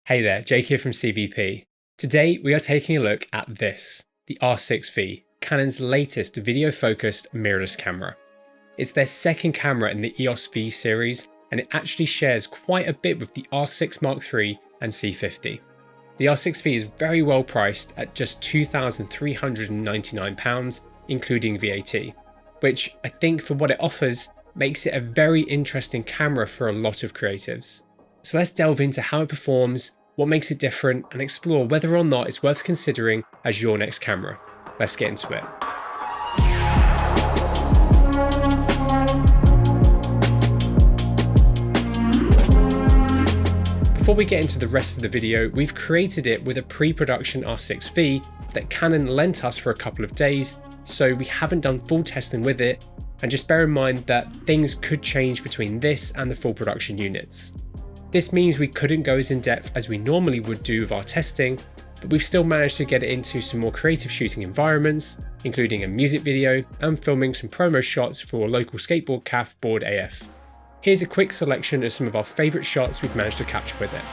Hey there, Jake here from CVP. Today we are taking a look at this, the R6 V, Canon's latest video-focused mirrorless camera. It's their second camera in the EOS V series, and it actually shares quite a bit with the R6 Mark III and C50. The R6 V is very well priced at just £2,399, including VAT, which I think for what it offers makes it a very interesting camera for a lot of creatives. So let's delve into how it performs, what makes it different, and explore whether or not it's worth considering as your next camera. Let's get into it. Before we get into the rest of the video, we've created it with a pre-production R6 V that Canon lent us for a couple of days, so we haven't done full testing with it, and just bear in mind that things could change between this and the full production units. This means we couldn't go as in-depth as we normally would do with our testing, but we've still managed to get it into some more creative shooting environments, including a music video and filming some promo shots for local skateboard calf Board AF. Here's a quick selection of some of our favourite shots we've managed to capture with it.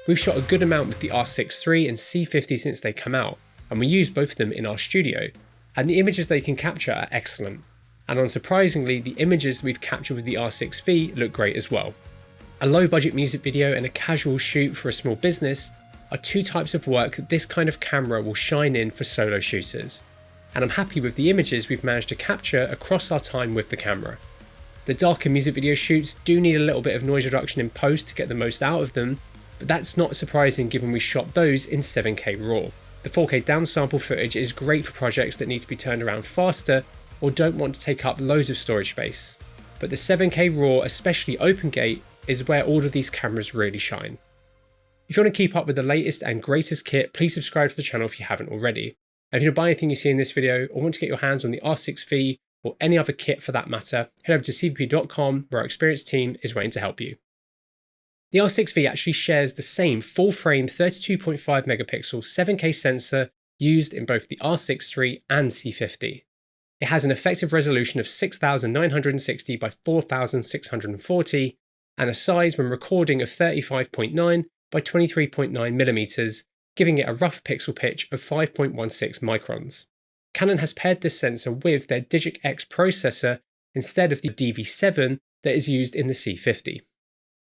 We've shot a good amount with the R6 III and C50 since they come out, and we use both of them in our studio, and the images they can capture are excellent. And unsurprisingly, the images we've captured with the R6 V look great as well. A low budget music video and a casual shoot for a small business are two types of work that this kind of camera will shine in for solo shooters. And I'm happy with the images we've managed to capture across our time with the camera. The darker music video shoots do need a little bit of noise reduction in post to get the most out of them, but that's not surprising given we shot those in 7K RAW. The 4K downsample footage is great for projects that need to be turned around faster or don't want to take up loads of storage space. But the 7K RAW, especially OpenGate, is where all of these cameras really shine. If you want to keep up with the latest and greatest kit, please subscribe to the channel if you haven't already. And if you want to buy anything you see in this video or want to get your hands on the R6 V or any other kit for that matter, head over to cvp.com where our experienced team is waiting to help you. The R6 V actually shares the same full-frame 32.5 megapixel 7K sensor used in both the R6 III and C50. It has an effective resolution of 6960 by 4640 and a size when recording of 35.9 by 23.9 millimeters, giving it a rough pixel pitch of 5.16 microns. Canon has paired this sensor with their Digic X processor instead of the DV7 that is used in the C50.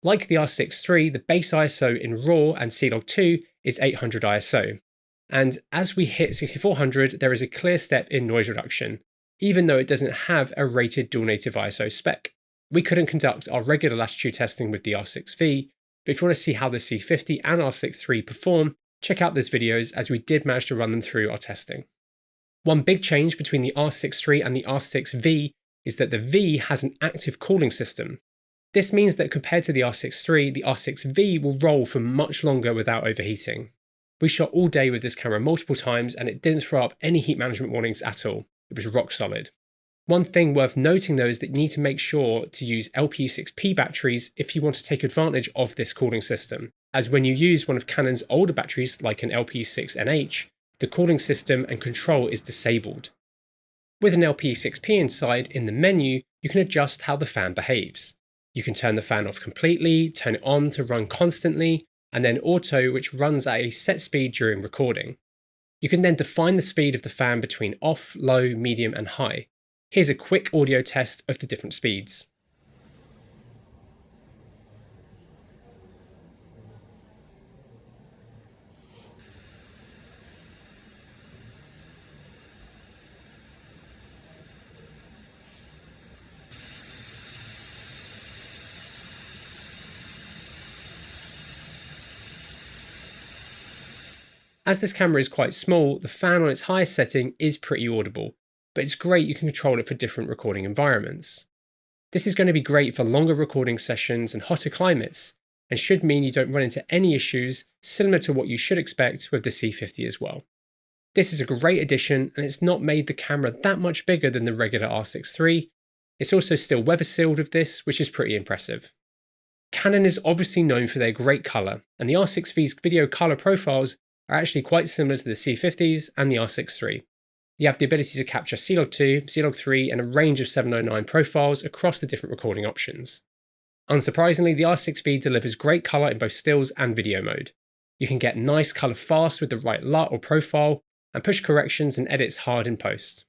Like the R6 III, the base ISO in RAW and C-Log2 is 800 ISO. And as we hit 6400, there is a clear step in noise reduction, even though it doesn't have a rated dual native ISO spec. We couldn't conduct our regular latitude testing with the R6 V, but if you want to see how the C50 and R6 III perform, check out those videos as we did manage to run them through our testing. One big change between the R6 III and the R6 V is that the V has an active cooling system. This means that compared to the R6 III, the R6 V will roll for much longer without overheating. We shot all day with this camera multiple times and it didn't throw up any heat management warnings at all. It was rock solid. One thing worth noting though is that you need to make sure to use LP6P batteries if you want to take advantage of this cooling system, as when you use one of Canon's older batteries like an LP6NH, the cooling system and control is disabled. With an LP6P inside, in the menu, you can adjust how the fan behaves. You can turn the fan off completely, turn it on to run constantly, and then auto, which runs at a set speed during recording. You can then define the speed of the fan between off, low, medium, and high. Here's a quick audio test of the different speeds. As this camera is quite small, the fan on its highest setting is pretty audible, but it's great you can control it for different recording environments. This is going to be great for longer recording sessions and hotter climates, and should mean you don't run into any issues similar to what you should expect with the C50 as well. This is a great addition, and it's not made the camera that much bigger than the regular R6 III. It's also still weather sealed with this, which is pretty impressive. Canon is obviously known for their great colour, and the R6 V's video colour profiles are actually quite similar to the C50s and the R6 III. You have the ability to capture C-Log2, C-Log3 and a range of 709 profiles across the different recording options. Unsurprisingly, the R6 V delivers great colour in both stills and video mode. You can get nice colour fast with the right LUT or profile, and push corrections and edits hard in post.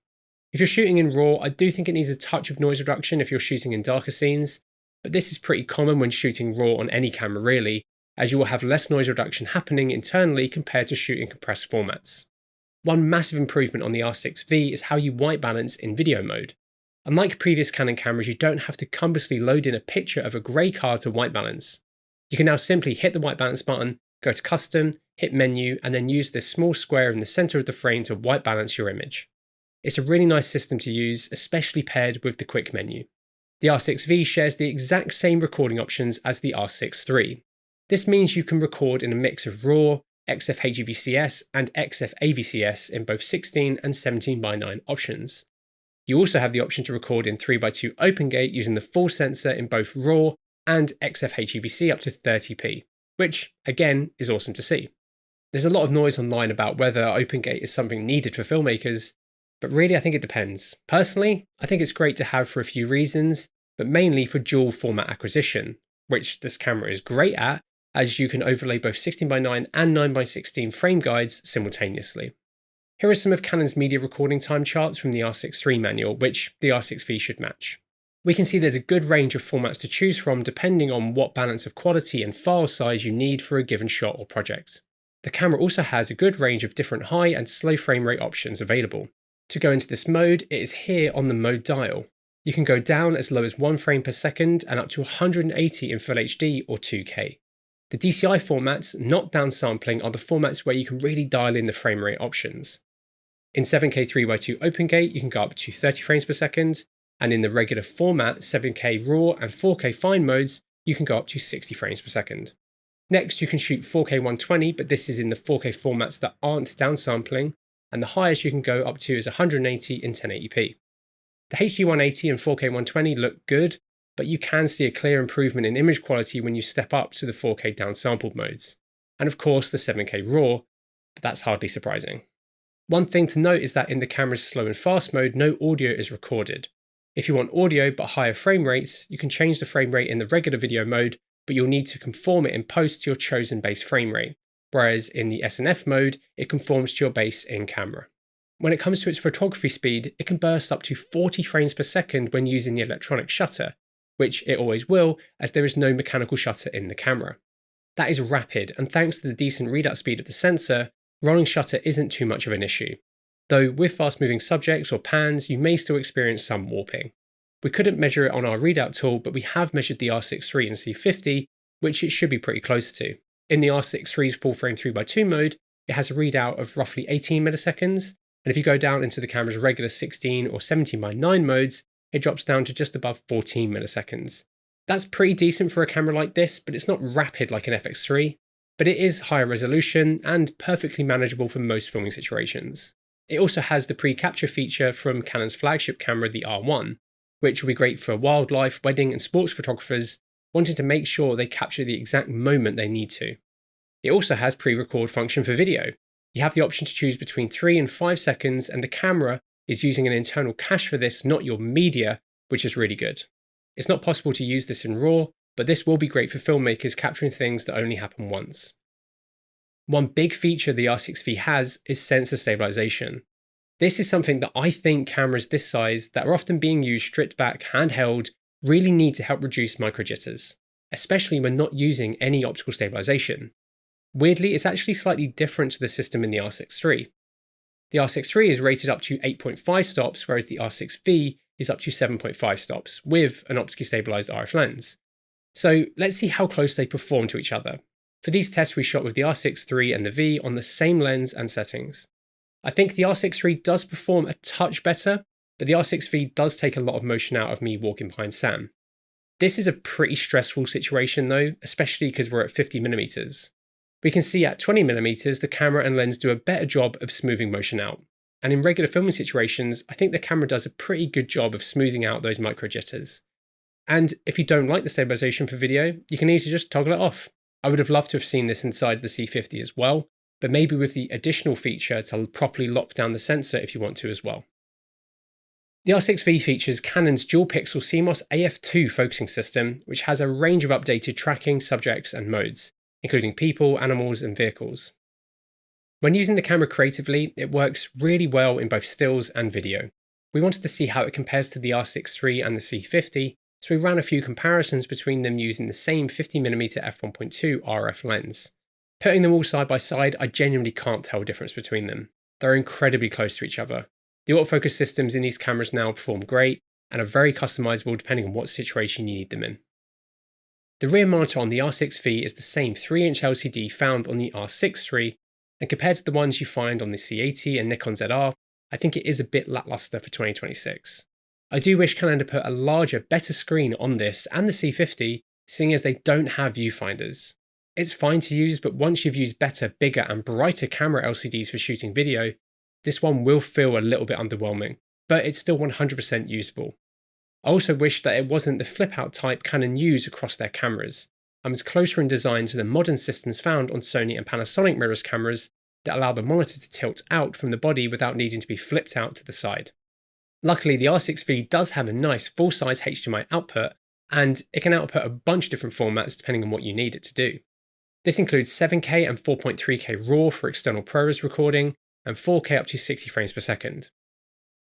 If you're shooting in RAW, I do think it needs a touch of noise reduction if you're shooting in darker scenes, but this is pretty common when shooting RAW on any camera really, as you will have less noise reduction happening internally compared to shooting compressed formats. One massive improvement on the R6 V is how you white balance in video mode. Unlike previous Canon cameras, you don't have to cumberously load in a picture of a grey card to white balance. You can now simply hit the white balance button, go to custom, hit menu, and then use this small square in the centre of the frame to white balance your image. It's a really nice system to use, especially paired with the quick menu. The R6 V shares the exact same recording options as the R6 III. This means you can record in a mix of RAW, XF-HEVCS and XF-AVCS in both 16 and 17:9 options. You also have the option to record in 3x2 open gate using the full sensor in both RAW and XF-HEVC up to 30p, which again is awesome to see. There's a lot of noise online about whether open gate is something needed for filmmakers, but really I think it depends. Personally, I think it's great to have for a few reasons, but mainly for dual format acquisition, which this camera is great at, as you can overlay both 16:9 and 9:16 frame guides simultaneously. Here are some of Canon's media recording time charts from the R6 III manual, which the R6 V should match. We can see there's a good range of formats to choose from depending on what balance of quality and file size you need for a given shot or project. The camera also has a good range of different high and slow frame rate options available. To go into this mode, it is here on the mode dial. You can go down as low as 1 frame per second and up to 180 in Full HD or 2K. The DCI formats, not downsampling, are the formats where you can really dial in the frame rate options. In 7K 3x2 open gate, you can go up to 30 frames per second, and in the regular format, 7K RAW and 4K fine modes, you can go up to 60 frames per second. Next, you can shoot 4K 120, but this is in the 4K formats that aren't downsampling, and the highest you can go up to is 180 in 1080p. The HD 180 and 4K 120 look good, but you can see a clear improvement in image quality when you step up to the 4K downsampled modes. And of course the 7K RAW, but that's hardly surprising. One thing to note is that in the camera's slow and fast mode, no audio is recorded. If you want audio but higher frame rates, you can change the frame rate in the regular video mode, but you'll need to conform it in post to your chosen base frame rate, whereas in the SNF mode, it conforms to your base in camera. When it comes to its photography speed, it can burst up to 40 frames per second when using the electronic shutter, which it always will, as there is no mechanical shutter in the camera. That is rapid, and thanks to the decent readout speed of the sensor, rolling shutter isn't too much of an issue. Though with fast moving subjects or pans, you may still experience some warping. We couldn't measure it on our readout tool, but we have measured the R6 III and C50, which it should be pretty close to. In the R6 III's full frame 3x2 mode, it has a readout of roughly 18 milliseconds, and if you go down into the camera's regular 16 or 17:9 modes, it drops down to just above 14 milliseconds. That's pretty decent for a camera like this, but it's not rapid like an FX3, but it is higher resolution and perfectly manageable for most filming situations. It also has the pre-capture feature from Canon's flagship camera, the R1, which will be great for wildlife, wedding and sports photographers wanting to make sure they capture the exact moment they need to. It also has pre-record function for video. You have the option to choose between 3 and 5 seconds, and the camera is using an internal cache for this, not your media, which is really good. It's not possible to use this in RAW, but this will be great for filmmakers capturing things that only happen once. One big feature the R6 V has is sensor stabilisation. This is something that I think cameras this size that are often being used stripped back handheld really need to help reduce micro jitters, especially when not using any optical stabilisation. Weirdly, it's actually slightly different to the system in the R6 III. The R6 III is rated up to 8.5 stops, whereas the R6 V is up to 7.5 stops, with an optically stabilised RF lens. So let's see how close they perform to each other. For these tests we shot with the R6 III and the V on the same lens and settings. I think the R6 III does perform a touch better, but the R6 V does take a lot of motion out of me walking behind Sam. This is a pretty stressful situation though, especially because we're at 50mm. We can see at 20mm the camera and lens do a better job of smoothing motion out. And in regular filming situations, I think the camera does a pretty good job of smoothing out those micro jitters. And if you don't like the stabilisation for video, you can easily just toggle it off. I would have loved to have seen this inside the C50 as well, but maybe with the additional feature to properly lock down the sensor if you want to as well. The R6 V features Canon's dual pixel CMOS AF2 focusing system, which has a range of updated tracking, subjects and modes, including people, animals and vehicles. When using the camera creatively, it works really well in both stills and video. We wanted to see how it compares to the R6 III and the C50, so we ran a few comparisons between them using the same 50mm f1.2 RF lens. Putting them all side by side, I genuinely can't tell a difference between them. They're incredibly close to each other. The autofocus systems in these cameras now perform great and are very customizable depending on what situation you need them in. The rear monitor on the R6 V is the same 3-inch LCD found on the R6 III, and compared to the ones you find on the C80 and Nikon ZR, I think it is a bit lackluster for 2026. I do wish Canon had put a larger, better screen on this and the C50, seeing as they don't have viewfinders. It's fine to use, but once you've used better, bigger and brighter camera LCDs for shooting video, this one will feel a little bit underwhelming, but it's still 100% usable. I also wish that it wasn't the flip-out type Canon use across their cameras, and was closer in design to the modern systems found on Sony and Panasonic mirrorless cameras that allow the monitor to tilt out from the body without needing to be flipped out to the side. Luckily, the R6 V does have a nice full-size HDMI output, and it can output a bunch of different formats depending on what you need it to do. This includes 7K and 4.3K RAW for external ProRes recording, and 4K up to 60 frames per second.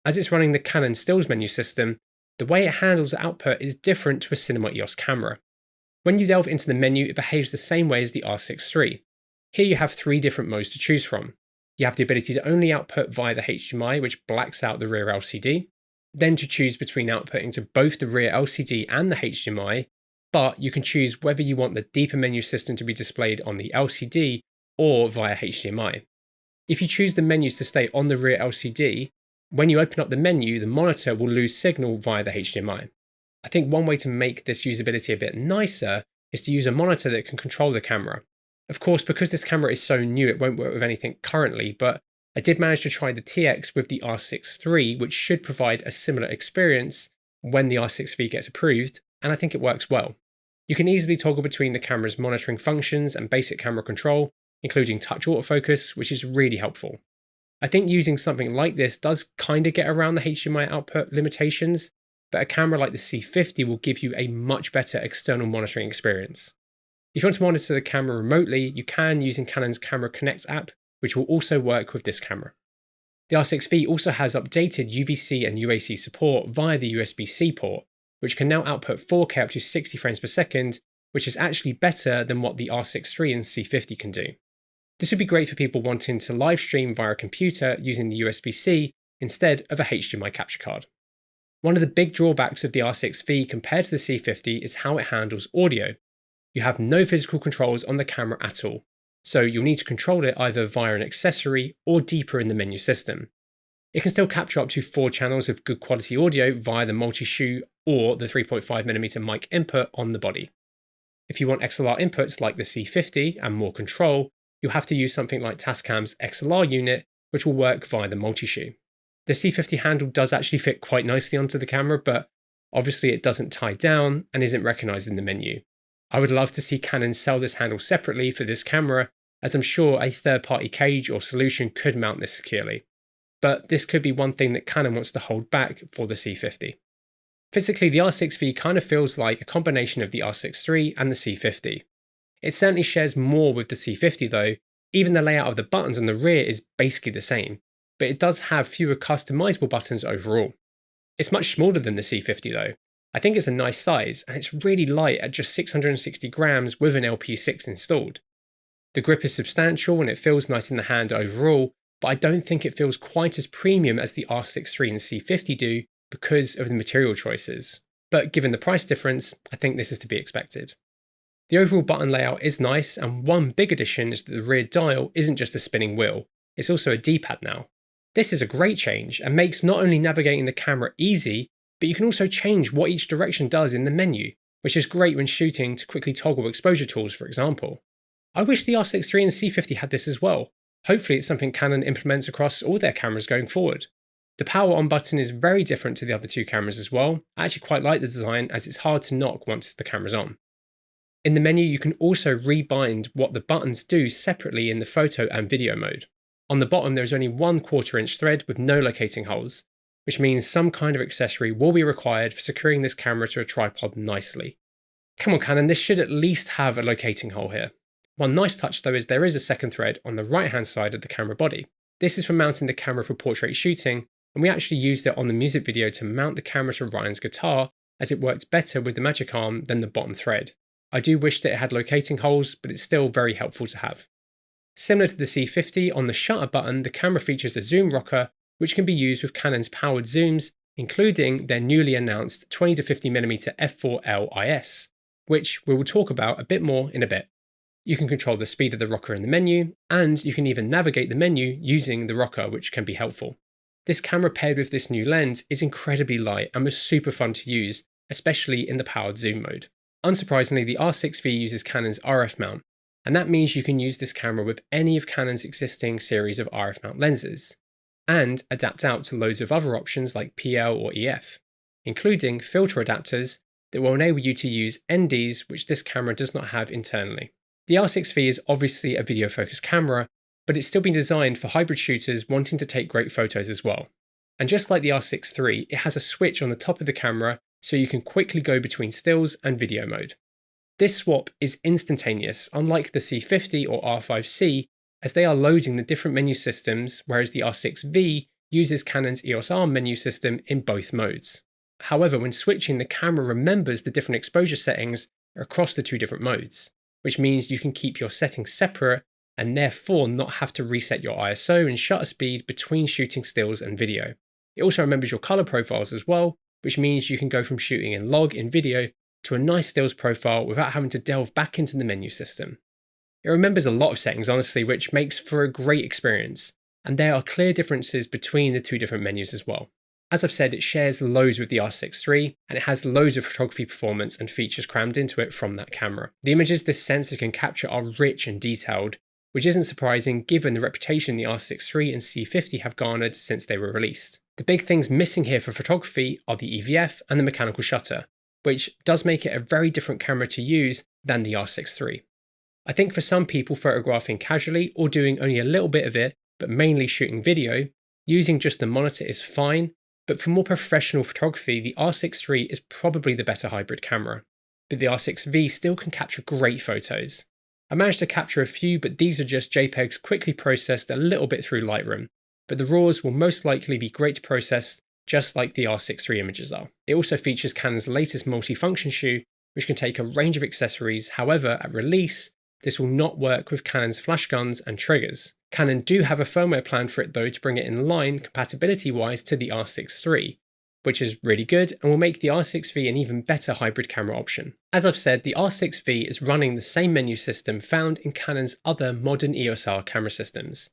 As it's running the Canon stills menu system, the way it handles the output is different to a Cinema EOS camera. When you delve into the menu, it behaves the same way as the R6 III. Here you have 3 different modes to choose from. You have the ability to only output via the HDMI, which blacks out the rear LCD, then to choose between outputting to both the rear LCD and the HDMI, but you can choose whether you want the deeper menu system to be displayed on the LCD or via HDMI. If you choose the menus to stay on the rear LCD, when you open up the menu, the monitor will lose signal via the HDMI. I think one way to make this usability a bit nicer is to use a monitor that can control the camera. Of course, because this camera is so new, it won't work with anything currently, but I did manage to try the TX with the R6 III, which should provide a similar experience when the R6 V gets approved, and I think it works well. You can easily toggle between the camera's monitoring functions and basic camera control, including touch autofocus, which is really helpful. I think using something like this does kind of get around the HDMI output limitations, but a camera like the C50 will give you a much better external monitoring experience. If you want to monitor the camera remotely, you can using Canon's Camera Connect app, which will also work with this camera. The R6 V also has updated UVC and UAC support via the USB-C port, which can now output 4K up to 60 frames per second, which is actually better than what the R6 III and C50 can do. This would be great for people wanting to live stream via a computer using the USB-C instead of a HDMI capture card. One of the big drawbacks of the R6 V compared to the C50 is how it handles audio. You have no physical controls on the camera at all, so you'll need to control it either via an accessory or deeper in the menu system. It can still capture up to 4 channels of good quality audio via the multi-shoe or the 3.5mm mic input on the body. If you want XLR inputs like the C50 and more control, you'll have to use something like Tascam's XLR unit, which will work via the multi-shoe. The C50 handle does actually fit quite nicely onto the camera, but obviously it doesn't tie down and isn't recognised in the menu. I would love to see Canon sell this handle separately for this camera, as I'm sure a third-party cage or solution could mount this securely. But this could be one thing that Canon wants to hold back for the C50. Physically, the R6 V kind of feels like a combination of the R6 III and the C50. It certainly shares more with the C50 though. Even the layout of the buttons on the rear is basically the same, but it does have fewer customizable buttons overall. It's much smaller than the C50 though. I think it's a nice size, and it's really light at just 660 grams with an LP6 installed. The grip is substantial and it feels nice in the hand overall, but I don't think it feels quite as premium as the R6 III and C50 do because of the material choices. But given the price difference, I think this is to be expected. The overall button layout is nice, and one big addition is that the rear dial isn't just a spinning wheel, it's also a D-pad now. This is a great change and makes not only navigating the camera easy, but you can also change what each direction does in the menu, which is great when shooting to quickly toggle exposure tools, for example. I wish the R6 III and C50 had this as well. Hopefully it's something Canon implements across all their cameras going forward. The power on button is very different to the other two cameras as well. I actually quite like the design as it's hard to knock once the camera's on. In the menu you can also rebind what the buttons do separately in the photo and video mode. On the bottom there is only 1/4 inch thread with no locating holes, which means some kind of accessory will be required for securing this camera to a tripod nicely. Come on Canon, this should at least have a locating hole here. One nice touch though is there is a second thread on the right hand side of the camera body. This is for mounting the camera for portrait shooting, and we actually used it on the music video to mount the camera to Ryan's guitar, as it worked better with the magic arm than the bottom thread. I do wish that it had locating holes, but it's still very helpful to have. Similar to the C50, on the shutter button the camera features a zoom rocker, which can be used with Canon's powered zooms, including their newly announced 20-50mm f4L IS, which we will talk about a bit more in a bit. You can control the speed of the rocker in the menu, and you can even navigate the menu using the rocker, which can be helpful. This camera paired with this new lens is incredibly light and was super fun to use, especially in the powered zoom mode. Unsurprisingly, the R6 V uses Canon's RF mount, and that means you can use this camera with any of Canon's existing series of RF mount lenses, and adapt out to loads of other options like PL or EF, including filter adapters that will enable you to use NDs, which this camera does not have internally. The R6 V is obviously a video focused camera, but it's still been designed for hybrid shooters wanting to take great photos as well. And just like the R6 III, it has a switch on the top of the camera so you can quickly go between stills and video mode. This swap is instantaneous, unlike the C50 or R5C, as they are loading the different menu systems, whereas the R6 V uses Canon's EOS R menu system in both modes. However, when switching, the camera remembers the different exposure settings across the two different modes, which means you can keep your settings separate and therefore not have to reset your ISO and shutter speed between shooting stills and video. It also remembers your color profiles as well, which means you can go from shooting in log in video to a nice stills profile without having to delve back into the menu system. It remembers a lot of settings honestly, which makes for a great experience, and there are clear differences between the two different menus as well. As I've said, it shares loads with the R6 III, and it has loads of photography performance and features crammed into it from that camera. The images this sensor can capture are rich and detailed, which isn't surprising given the reputation the R6 III and C50 have garnered since they were released. The big things missing here for photography are the EVF and the mechanical shutter, which does make it a very different camera to use than the R6 III. I think for some people photographing casually or doing only a little bit of it, but mainly shooting video, using just the monitor is fine, but for more professional photography, the R6 III is probably the better hybrid camera. But the R6 V still can capture great photos. I managed to capture a few, but these are just JPEGs quickly processed a little bit through Lightroom, but the RAWs will most likely be great to process, just like the R6 III images are. It also features Canon's latest multi-function shoe, which can take a range of accessories. However, at release, this will not work with Canon's flash guns and triggers. Canon do have a firmware plan for it though to bring it in line compatibility-wise to the R6 III, which is really good and will make the R6 V an even better hybrid camera option. As I've said, the R6 V is running the same menu system found in Canon's other modern EOS R camera systems.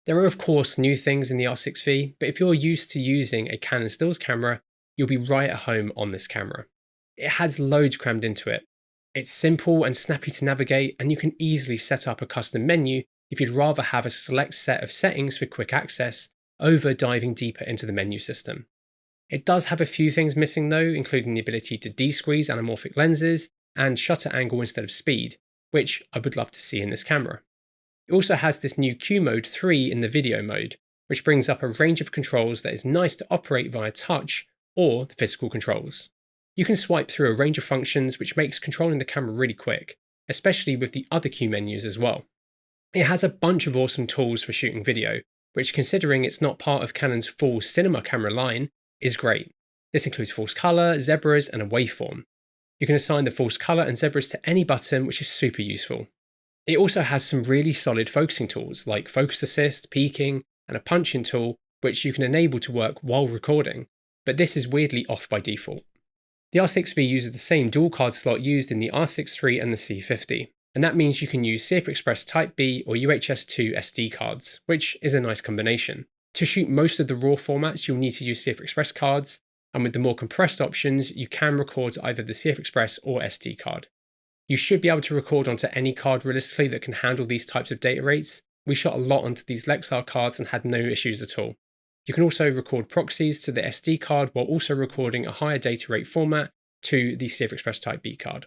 There are of course new things in the R6 V, but if you're used to using a Canon stills camera, you'll be right at home on this camera. It has loads crammed into it. It's simple and snappy to navigate, and you can easily set up a custom menu if you'd rather have a select set of settings for quick access over diving deeper into the menu system. It does have a few things missing though, including the ability to de-squeeze anamorphic lenses and shutter angle instead of speed, which I would love to see in this camera. It also has this new Q Mode 3 in the video mode, which brings up a range of controls that is nice to operate via touch or the physical controls. You can swipe through a range of functions, which makes controlling the camera really quick, especially with the other Q menus as well. It has a bunch of awesome tools for shooting video, which considering it's not part of Canon's full cinema camera line, is great. This includes false color, zebras, and a waveform. You can assign the false color and zebras to any button, which is super useful. It also has some really solid focusing tools like focus assist, peaking, and a punch-in tool, which you can enable to work while recording, but this is weirdly off by default. The R6 V uses the same dual card slot used in the R6 III and the C50, and that means you can use CF Express Type B or UHS-2 SD cards, which is a nice combination. To shoot most of the RAW formats, you'll need to use CF Express cards, and with the more compressed options, you can record to either the CF Express or SD card. You should be able to record onto any card realistically that can handle these types of data rates. We shot a lot onto these Lexar cards and had no issues at all. You can also record proxies to the SD card while also recording a higher data rate format to the CF Express Type B card.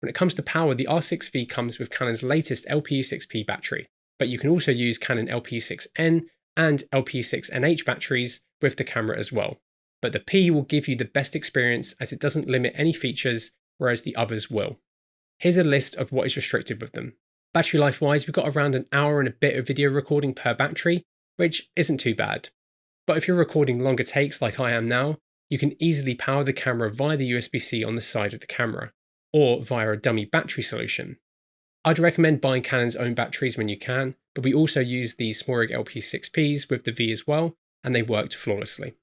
When it comes to power, the R6 V comes with Canon's latest LPE6P battery, but you can also use Canon LPE6N and LPE6NH batteries with the camera as well. But the P will give you the best experience as it doesn't limit any features, whereas the others will. Here's a list of what is restricted with them. Battery life wise, we've got around an hour and a bit of video recording per battery, which isn't too bad. But if you're recording longer takes like I am now, you can easily power the camera via the USB-C on the side of the camera, or via a dummy battery solution. I'd recommend buying Canon's own batteries when you can, but we also use these Smorig LP6Ps with the V as well, and they worked flawlessly.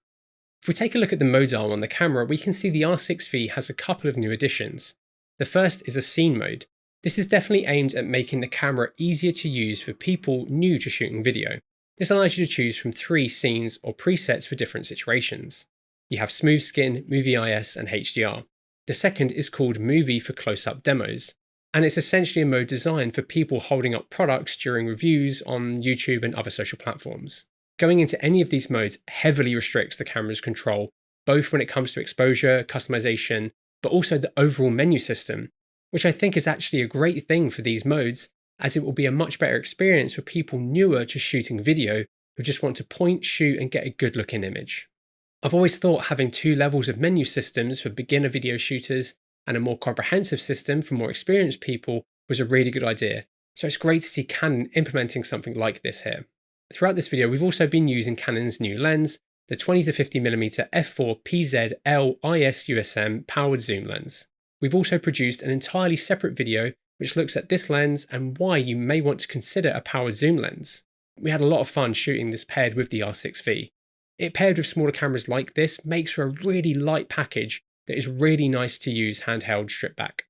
If we take a look at the mode dial on the camera, we can see the R6 V has a couple of new additions. The first is a scene mode. This is definitely aimed at making the camera easier to use for people new to shooting video. This allows you to choose from 3 scenes or presets for different situations. You have smooth skin, movie IS, and HDR. The second is called movie for close-up demos, and it's essentially a mode designed for people holding up products during reviews on YouTube and other social platforms. Going into any of these modes heavily restricts the camera's control, both when it comes to exposure, customization, but also the overall menu system, which I think is actually a great thing for these modes, as it will be a much better experience for people newer to shooting video who just want to point, shoot, and get a good looking image. I've always thought having 2 levels of menu systems for beginner video shooters and a more comprehensive system for more experienced people was a really good idea, so it's great to see Canon implementing something like this here. Throughout this video, we've also been using Canon's new lens, the 20-50mm f4 PZ-L IS USM powered zoom lens. We've also produced an entirely separate video which looks at this lens and why you may want to consider a powered zoom lens. We had a lot of fun shooting this paired with the R6 V. It paired with smaller cameras like this makes for a really light package that is really nice to use handheld strip back.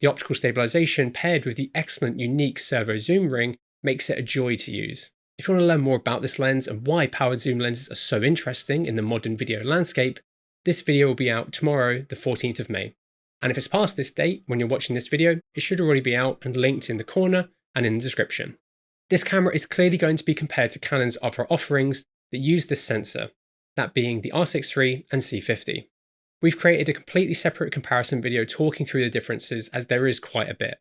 The optical stabilisation paired with the excellent unique servo zoom ring makes it a joy to use. If you want to learn more about this lens and why powered zoom lenses are so interesting in the modern video landscape, this video will be out tomorrow, the 14th of May. And if it's past this date when you're watching this video, it should already be out and linked in the corner and in the description. This camera is clearly going to be compared to Canon's other offerings that use this sensor, that being the R6 III and C50. We've created a completely separate comparison video talking through the differences, as there is quite a bit.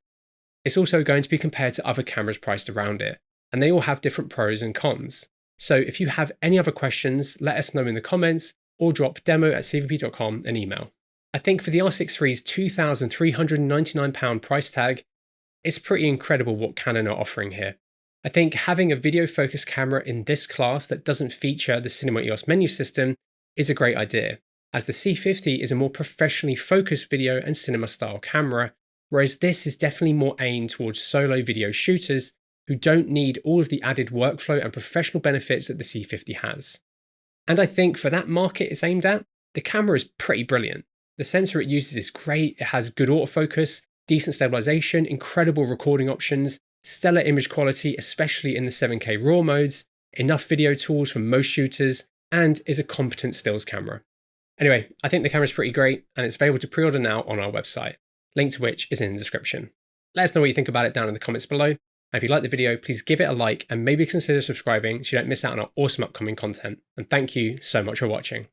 It's also going to be compared to other cameras priced around it, and they all have different pros and cons. So if you have any other questions, let us know in the comments or drop demo@cvp.com an email. I think for the R6 III's £2,399 price tag, it's pretty incredible what Canon are offering here. I think having a video focused camera in this class that doesn't feature the Cinema EOS menu system is a great idea, as the C50 is a more professionally focused video and cinema style camera, whereas this is definitely more aimed towards solo video shooters who don't need all of the added workflow and professional benefits that the C50 has. And I think for that market it's aimed at, the camera is pretty brilliant. The sensor it uses is great, it has good autofocus, decent stabilisation, incredible recording options, stellar image quality, especially in the 7K RAW modes, enough video tools for most shooters, and is a competent stills camera. Anyway, I think the camera is pretty great, and it's available to pre-order now on our website, link to which is in the description. Let us know what you think about it down in the comments below, and if you like the video, please give it a like and maybe consider subscribing so you don't miss out on our awesome upcoming content. And thank you so much for watching.